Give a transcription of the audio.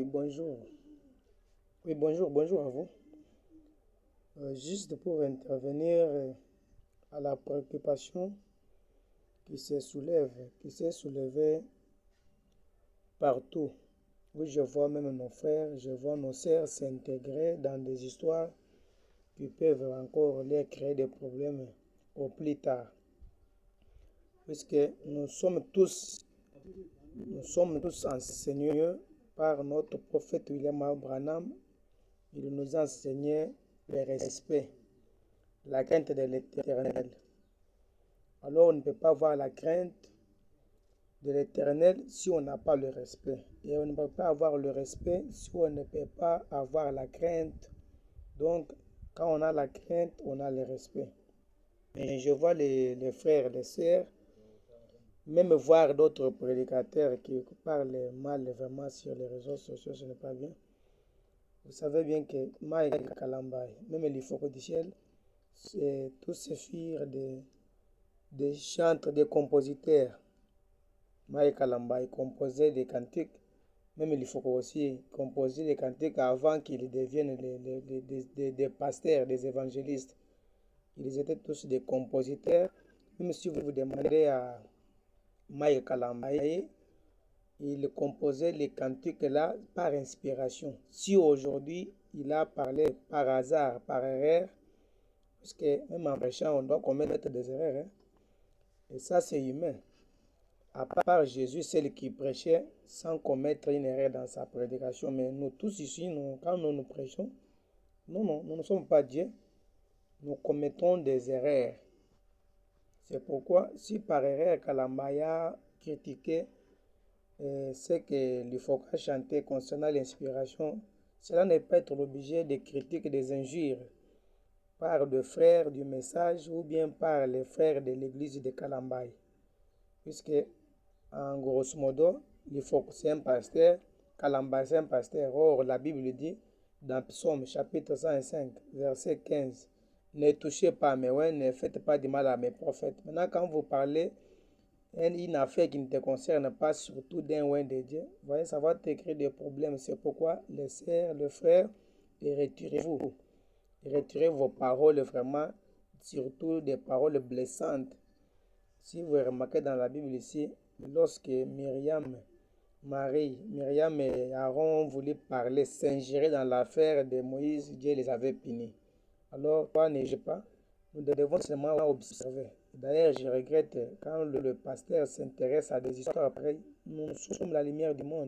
bonjour. Oui, bonjour à vous. Juste pour intervenir à la préoccupation qui s'est soulevée partout. Oui, je vois même nos frères, je vois nos sœurs s'intégrer dans des histoires qui peuvent encore leur créer des problèmes au plus tard. Puisque nous sommes tous enseignés par notre prophète William Branham. Il nous a enseigné le respect, la crainte de l'Éternel. Alors on ne peut pas avoir la crainte de l'Éternel si on n'a pas le respect. Et on ne peut pas avoir le respect si on ne peut pas avoir la crainte. Donc, quand on a la crainte, on a le respect. Et je vois les frères, les sœurs, même voir d'autres prédicateurs qui parlent mal vraiment sur les réseaux sociaux, ce n'est pas bien. Vous savez bien que Mike Kalambay, même l'Ifoko du ciel, c'est tous ces filles des chantres, des compositeurs. Mike Kalambay composait des cantiques, même l'Ifoko aussi composait des cantiques avant qu'ils deviennent des pasteurs, des évangélistes. Ils étaient tous des compositeurs. Même si vous demandez à Mike Kalambay, il composait les cantiques là par inspiration. Si aujourd'hui il a parlé par hasard, par erreur, parce que même en prêchant, on doit commettre des erreurs, hein. Et ça, c'est humain. À part Jésus, celle qui prêchait sans commettre une erreur dans sa prédication. Mais nous tous ici, quand nous prêchons, nous ne sommes pas Dieu. Nous commettons des erreurs. C'est pourquoi, si par erreur Kalambaya critiquait ce que l'Ifoka chantait concernant l'inspiration, cela n'est pas être obligé de critiquer des injures par des frères du message ou bien par les frères de l'église de Kalambay. Puisque, en grosso modo, l'Ifoka c'est un pasteur, Kalambay c'est un pasteur. Or, la Bible dit, dans Psaume chapitre 105, verset 15, ne touchez pas mes oins, ne faites pas du mal à mes prophètes. Maintenant, quand vous parlez une affaire qui ne te concerne pas, surtout d'un oint de Dieu, vous voyez, ça va te créer des problèmes. C'est pourquoi les sœurs, les frères, retirez-vous. Retirez vos paroles vraiment, surtout des paroles blessantes. Si vous remarquez dans la Bible ici, lorsque Myriam et Aaron ont voulu parler, s'ingérer dans l'affaire de Moïse, Dieu les avait punis. Alors, toi, ne juge pas. Nous devons seulement observer. D'ailleurs, je regrette quand le pasteur s'intéresse à des histoires après. Nous sommes la lumière du monde.